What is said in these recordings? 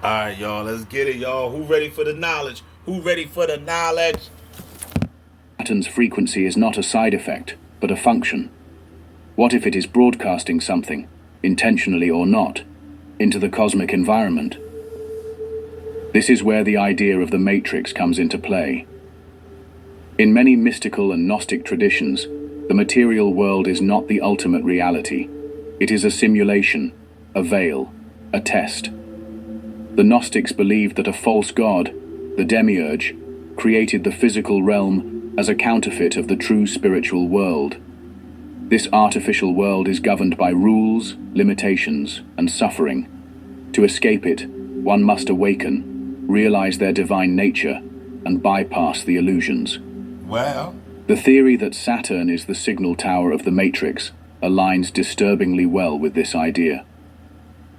Alright, y'all, let's get it, y'all. Who ready for the knowledge? Who ready for the knowledge? Saturn's frequency is not a side effect, but a function. What if it is broadcasting something, intentionally or not, into the cosmic environment? This is where the idea of the Matrix comes into play. In many mystical and Gnostic traditions, the material world is not the ultimate reality. It is a simulation, a veil, a test. The Gnostics believed that a false god, the demiurge, created the physical realm as a counterfeit of the true spiritual world. This artificial world is governed by rules, limitations, and suffering. To escape it, one must awaken, realize their divine nature, and bypass the illusions. Well, The theory that Saturn is the signal tower of the Matrix aligns disturbingly well with this idea.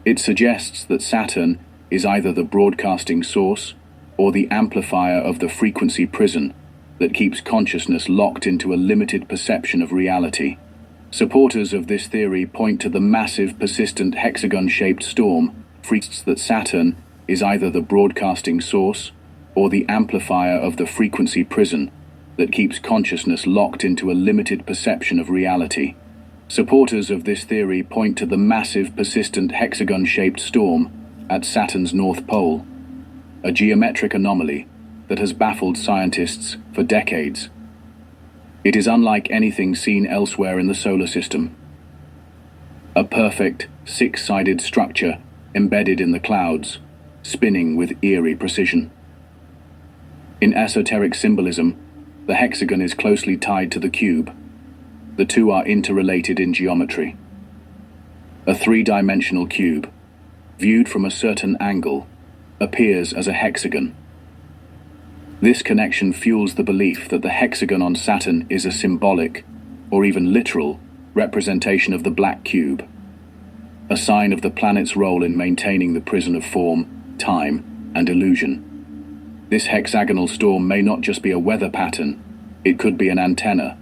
It suggests that Saturn is either the broadcasting source or the amplifier of the frequency prison that keeps consciousness locked into a limited perception of reality. Supporters of this theory point to the massive, persistent hexagon-shaped storm, freaks that Saturn is either the broadcasting source or the amplifier of the frequency prison that keeps consciousness locked into a limited perception of reality. Supporters of this theory point to the massive, persistent hexagon-shaped storm at Saturn's North Pole, a geometric anomaly that has baffled scientists for decades. It is unlike anything seen elsewhere in the solar system. A perfect, six-sided structure embedded in the clouds, spinning with eerie precision. In esoteric symbolism, the hexagon is closely tied to the cube. The two are interrelated in geometry. A three-dimensional cube, viewed from a certain angle, appears as a hexagon. This connection fuels the belief that the hexagon on Saturn is a symbolic, or even literal, representation of the black cube, a sign of the planet's role in maintaining the prison of form, time, and illusion. This hexagonal storm may not just be a weather pattern, it could be an antenna,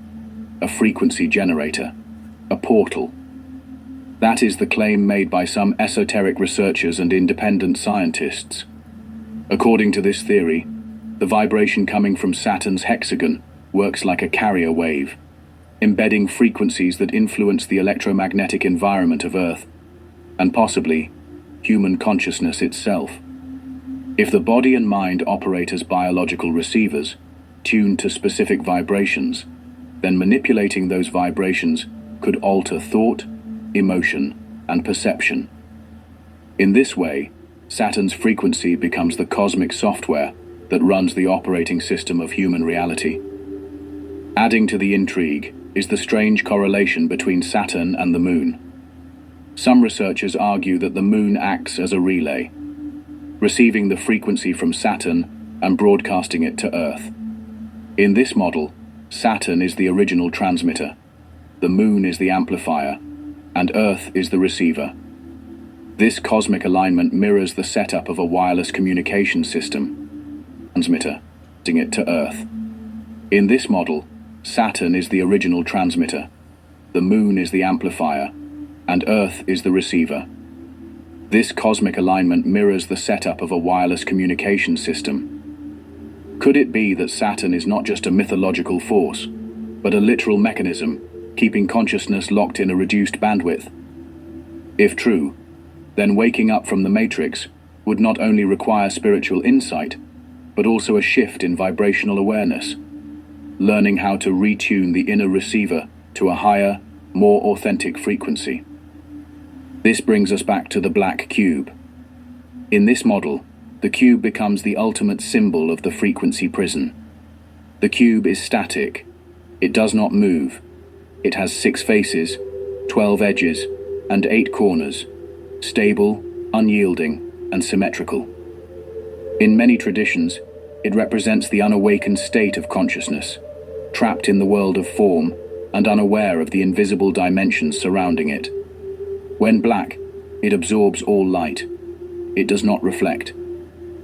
a frequency generator, a portal. That is the claim made by some esoteric researchers and independent scientists. According to this theory, the vibration coming from Saturn's hexagon works like a carrier wave, embedding frequencies that influence the electromagnetic environment of Earth, and possibly human consciousness itself. If the body and mind operate as biological receivers, tuned to specific vibrations, then manipulating those vibrations could alter thought, emotion, and perception. In this way, Saturn's frequency becomes the cosmic software that runs the operating system of human reality. Adding to the intrigue is the strange correlation between Saturn and the Moon. Some researchers argue that the Moon acts as a relay, receiving the frequency from Saturn and broadcasting it to Earth. In this model, Saturn is the original transmitter, the Moon is the amplifier, and Earth is the receiver. This cosmic alignment mirrors the setup of a wireless communication system, transmitter, sending it to Earth. In this model, Saturn is the original transmitter, the Moon is the amplifier, and Earth is the receiver. This cosmic alignment mirrors the setup of a wireless communication system. Could it be that Saturn is not just a mythological force, but a literal mechanism, keeping consciousness locked in a reduced bandwidth? If true, then waking up from the Matrix would not only require spiritual insight, but also a shift in vibrational awareness, learning how to retune the inner receiver to a higher, more authentic frequency. This brings us back to the black cube. In this model, the cube becomes the ultimate symbol of the frequency prison. The cube is static. It does not move. It has 6 faces, 12 edges, and 8 corners, stable, unyielding, and symmetrical. In many traditions, it represents the unawakened state of consciousness, trapped in the world of form and unaware of the invisible dimensions surrounding it. When black, it absorbs all light. It does not reflect.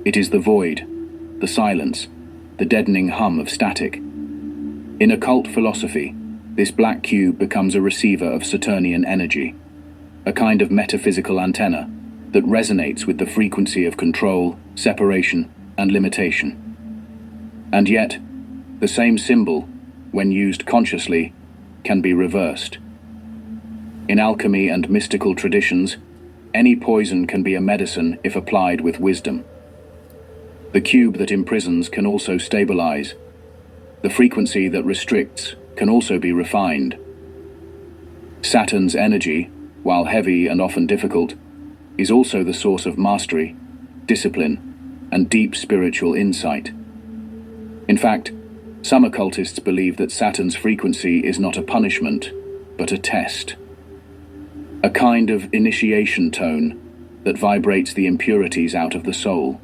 It is the void, the silence, the deadening hum of static. In occult philosophy, this black cube becomes a receiver of Saturnian energy, a kind of metaphysical antenna that resonates with the frequency of control, separation, and limitation. And yet, the same symbol, when used consciously, can be reversed. In alchemy and mystical traditions, any poison can be a medicine if applied with wisdom. The cube that imprisons can also stabilize. The frequency that restricts can also be refined. Saturn's energy, while heavy and often difficult, is also the source of mastery, discipline, and deep spiritual insight. In fact, some occultists believe that Saturn's frequency is not a punishment, but a test. A kind of initiation tone that vibrates the impurities out of the soul.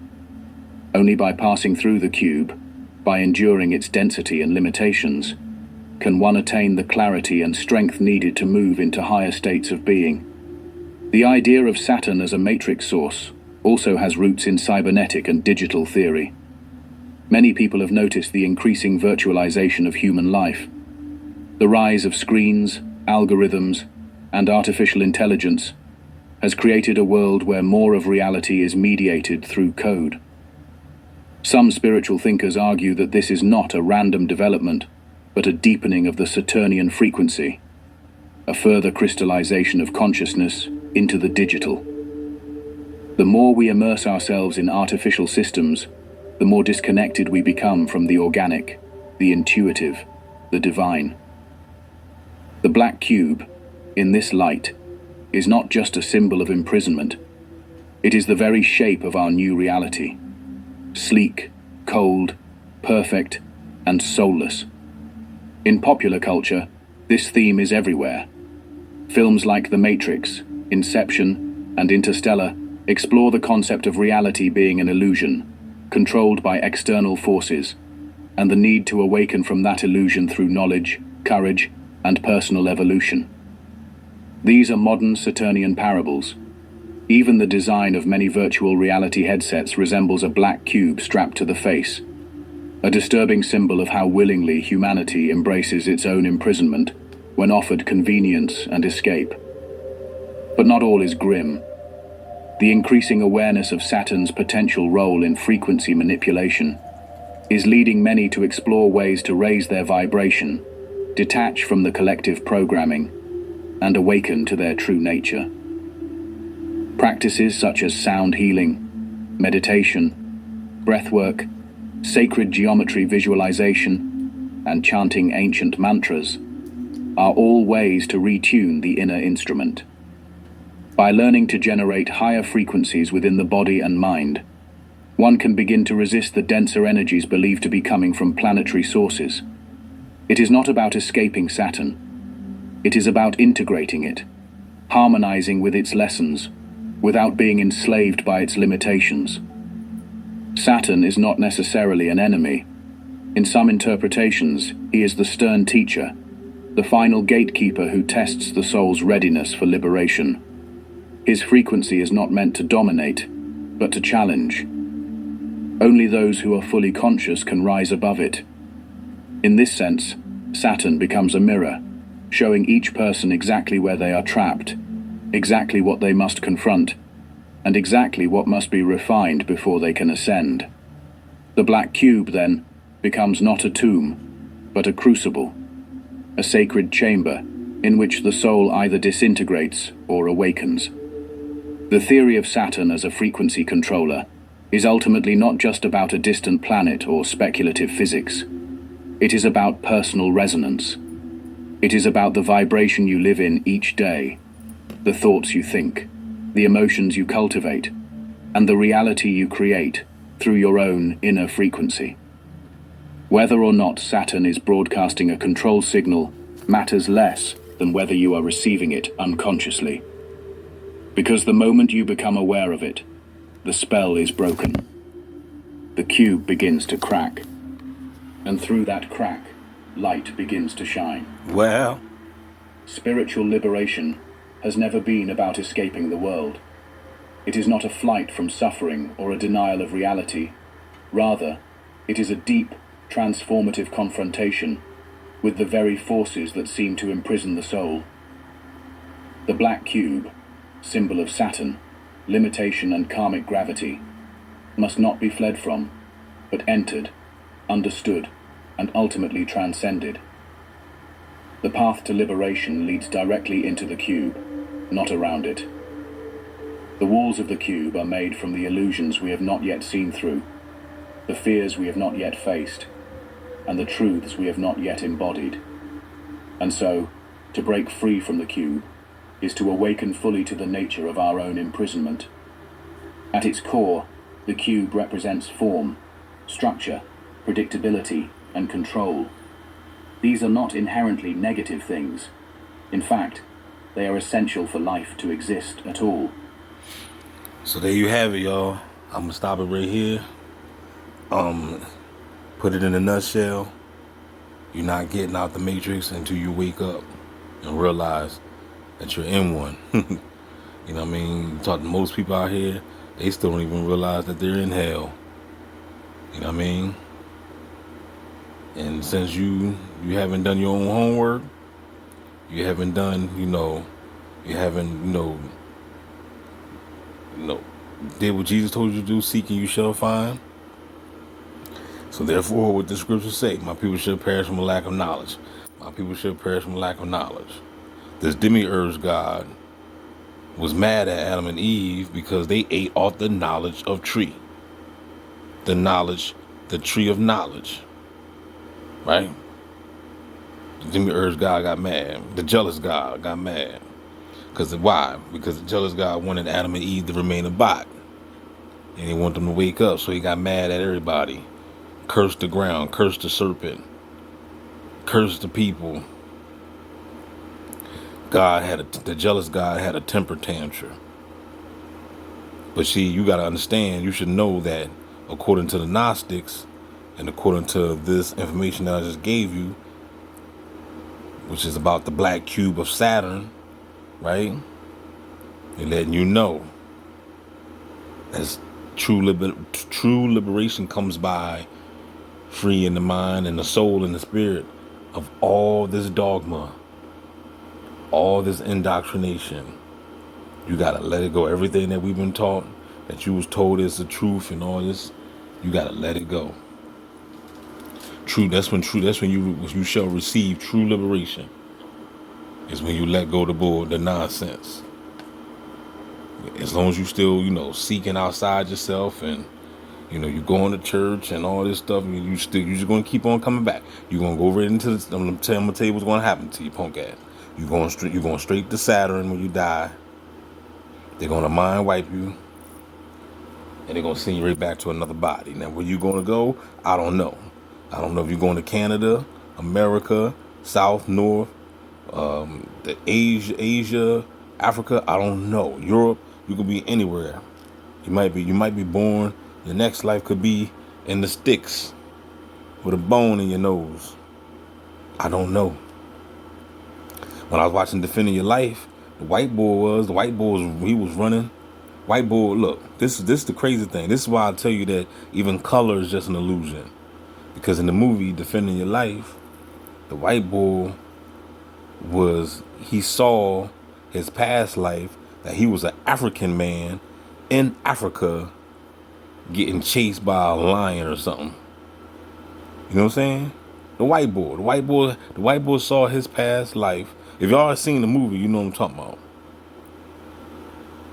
Only by passing through the cube, by enduring its density and limitations, can one attain the clarity and strength needed to move into higher states of being. The idea of Saturn as a matrix source also has roots in cybernetic and digital theory. Many people have noticed the increasing virtualization of human life. The rise of screens, algorithms, and artificial intelligence has created a world where more of reality is mediated through code. Some spiritual thinkers argue that this is not a random development, but a deepening of the Saturnian frequency, a further crystallization of consciousness into the digital. The more we immerse ourselves in artificial systems, the more disconnected we become from the organic, the intuitive, the divine. The black cube, in this light, is not just a symbol of imprisonment. It is the very shape of our new reality. Sleek, cold, perfect, and soulless. In popular culture, this theme is everywhere. Films like The Matrix, Inception, and Interstellar explore the concept of reality being an illusion, controlled by external forces, and the need to awaken from that illusion through knowledge, courage, and personal evolution. These are modern Saturnian parables. Even the design of many virtual reality headsets resembles a black cube strapped to the face, a disturbing symbol of how willingly humanity embraces its own imprisonment when offered convenience and escape. But not all is grim. The increasing awareness of Saturn's potential role in frequency manipulation is leading many to explore ways to raise their vibration, detach from the collective programming, and awaken to their true nature. Practices such as sound healing, meditation, breathwork, sacred geometry visualization, and chanting ancient mantras are all ways to retune the inner instrument. By learning to generate higher frequencies within the body and mind, one can begin to resist the denser energies believed to be coming from planetary sources. It is not about escaping Saturn. It is about integrating it, harmonizing with its lessons, without being enslaved by its limitations. Saturn is not necessarily an enemy. In some interpretations, he is the stern teacher, the final gatekeeper who tests the soul's readiness for liberation. His frequency is not meant to dominate, but to challenge. Only those who are fully conscious can rise above it. In this sense, Saturn becomes a mirror, showing each person exactly where they are trapped, exactly what they must confront, and exactly what must be refined before they can ascend. The black cube, then, becomes not a tomb, but a crucible, a sacred chamber in which the soul either disintegrates or awakens. The theory of Saturn as a frequency controller is ultimately not just about a distant planet or speculative physics. It is about personal resonance. It is about the vibration you live in each day, the thoughts you think, the emotions you cultivate, and the reality you create through your own inner frequency. Whether or not Saturn is broadcasting a control signal matters less than whether you are receiving it unconsciously. Because the moment you become aware of it, the spell is broken. The cube begins to crack, and through that crack, light begins to shine. Well, Spiritual liberation has never been about escaping the world. It is not a flight from suffering or a denial of reality. Rather, it is a deep, transformative confrontation with the very forces that seem to imprison the soul. The black cube, symbol of Saturn, limitation and karmic gravity, must not be fled from, but entered, understood, and ultimately transcended. The path to liberation leads directly into the cube, not around it. The walls of the cube are made from the illusions we have not yet seen through, the fears we have not yet faced, and the truths we have not yet embodied. And so, to break free from the cube is to awaken fully to the nature of our own imprisonment. At its core, the cube represents form, structure, predictability, and control. These are not inherently negative things. In fact, they are essential for life to exist at all. So there you have it, y'all. I'm gonna stop it right here. Put it in a nutshell. You're not getting out the matrix until you wake up and realize that you're in one. You know what I mean? You talk to most people out here, they still don't even realize that they're in hell. You know what I mean? And since you haven't done your own homework, you haven't done, you haven't, did what Jesus told you to do, seek and you shall find. So therefore, what the scriptures say, my people shall perish from a lack of knowledge. My people shall perish from a lack of knowledge. This demiurge God was mad at Adam and Eve because they ate off the knowledge of tree. The tree of knowledge. Right? The demiurge God got mad. The jealous God got mad. Why? Because the jealous God wanted Adam and Eve to remain a bot. And he wanted them to wake up, so he got mad at everybody. Cursed the ground, cursed the serpent, cursed the people. The jealous God had a temper tantrum. But see, you got to understand, you should know that according to the Gnostics and according to this information that I just gave you, which is about the black cube of Saturn, right? They're letting you know as true liberation comes by freeing the mind and the soul and the spirit of all this dogma, all this indoctrination. You gotta let it go. Everything that we've been taught, that you was told is the truth and all this, you gotta let it go. That's when you shall receive true liberation. Is when you let go the nonsense. As long as you still, seeking outside yourself and you going to church and all this stuff, you're just gonna keep on coming back. You're gonna go right into this. I'm gonna tell you what's gonna happen to you, punk ass. You're going straight to Saturn when you die. They're gonna mind wipe you, and they're gonna send you right back to another body. Now, where you gonna go? I don't know. I don't know if you're going to Canada, America, South, North, the Asia, Africa. I don't know. Europe. You could be anywhere. You might be born. Your next life could be in the sticks with a bone in your nose. I don't know. When I was watching Defending Your Life, he was running. White boy, look, this is the crazy thing. This is why I tell you that even color is just an illusion. Because in the movie Defending Your Life, the white boy he saw his past life, that he was an African man in Africa getting chased by a lion or something. You know what I'm saying? The white boy saw his past life. If y'all have seen the movie, you know what I'm talking about.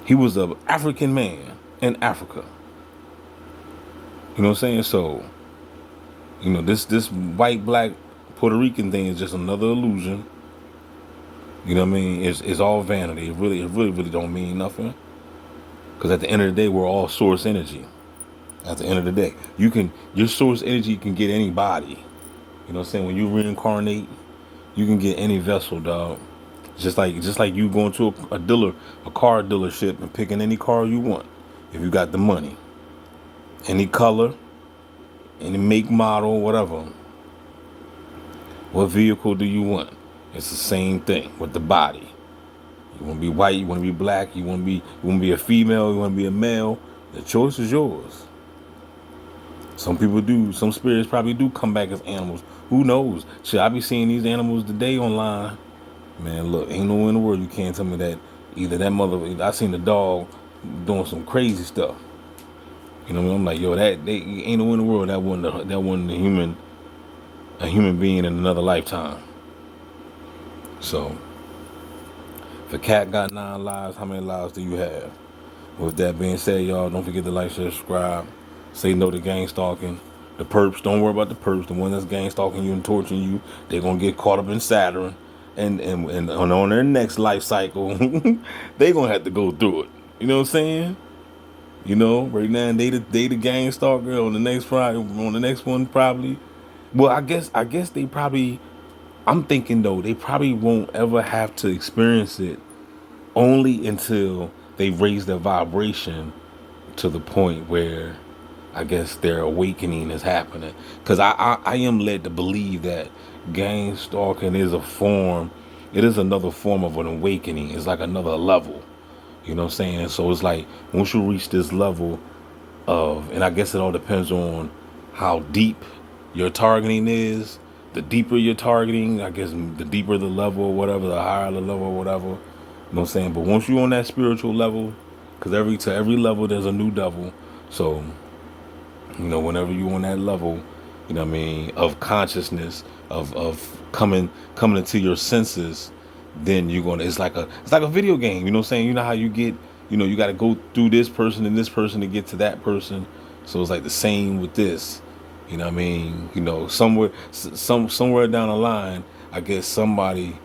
He was an African man in Africa. You know what I'm saying? So, this white, black, Puerto Rican thing is just another illusion. You know what I mean? It's all vanity. It really don't mean nothing. Because at the end of the day, we're all source energy. At the end of the day, your source energy can get anybody. You know what I'm saying? When you reincarnate, you can get any vessel, dog. Just like you going to a car dealership and picking any car you want. If you got the money. Any color, any make, model, whatever. What vehicle do you want? It's the same thing with the body. You want to be white, you want to be black, you want to be a female, you want to be a male. The choice is yours. Some spirits probably do come back as animals. Who knows? Shit, I be seeing these animals today online. Man, look, ain't nowhere in the world you can't tell me that either that mother. I seen the dog doing some crazy stuff. You know what I mean? I'm like, yo, that they ain't no in the world that wasn't a human being in another lifetime. So if a cat got 9 lives, how many lives do you have? With that being said, y'all, don't forget to like, share, subscribe. Say no to gang stalking. The perps, don't worry about the perps. The one that's gang stalking you and torturing you, they're gonna get caught up in Saturn, and on their next life cycle, they gonna have to go through it. You know what I'm saying? You know, right now they the gang stalker. On the next one probably. Well, I guess they probably. I'm thinking though they probably won't ever have to experience it only until they raise their vibration to the point where I guess their awakening is happening. Because I am led to believe that gang stalking is a form, it is another form of an awakening. It's like another level. You know what I'm saying? So it's like once you reach this level of, and I guess it all depends on how deep your targeting is. The deeper you're targeting, I guess the deeper the level or whatever, the higher the level or whatever. You know what I'm saying? But once you're on that spiritual level, because to every level there's a new devil. So, you know, whenever you're on that level, you know what I mean, of consciousness, of coming into your senses, then you're gonna it's like a video game, you know what I'm saying? You know how you get, you know, you gotta go through this person and this person to get to that person. So it's like the same with this. You know what I mean? You know, somewhere down the line, I guess somebody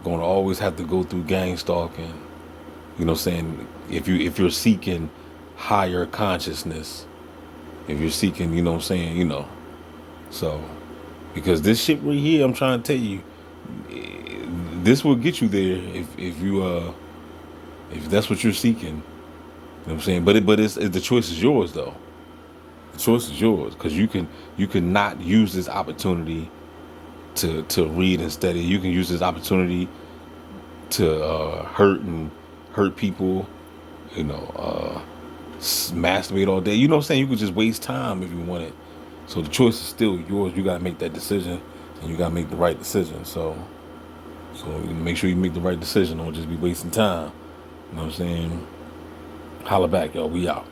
gonna always have to go through gang stalking. You know what I'm saying? If you're seeking higher consciousness, if you're seeking, you know what I'm saying, you know. So because this shit right here, I'm trying to tell you, this will get you there if that's what you're seeking. You know what I'm saying? But the choice is yours though. The choice is yours because you can not use this opportunity to read and study. You can use this opportunity to hurt people. You know, masturbate all day. You know what I'm saying? You could just waste time if you want it. So the choice is still yours. You gotta make that decision, and you gotta make the right decision. So make sure you make the right decision. Don't just be wasting time. You know what I'm saying? Holla back, y'all. We out.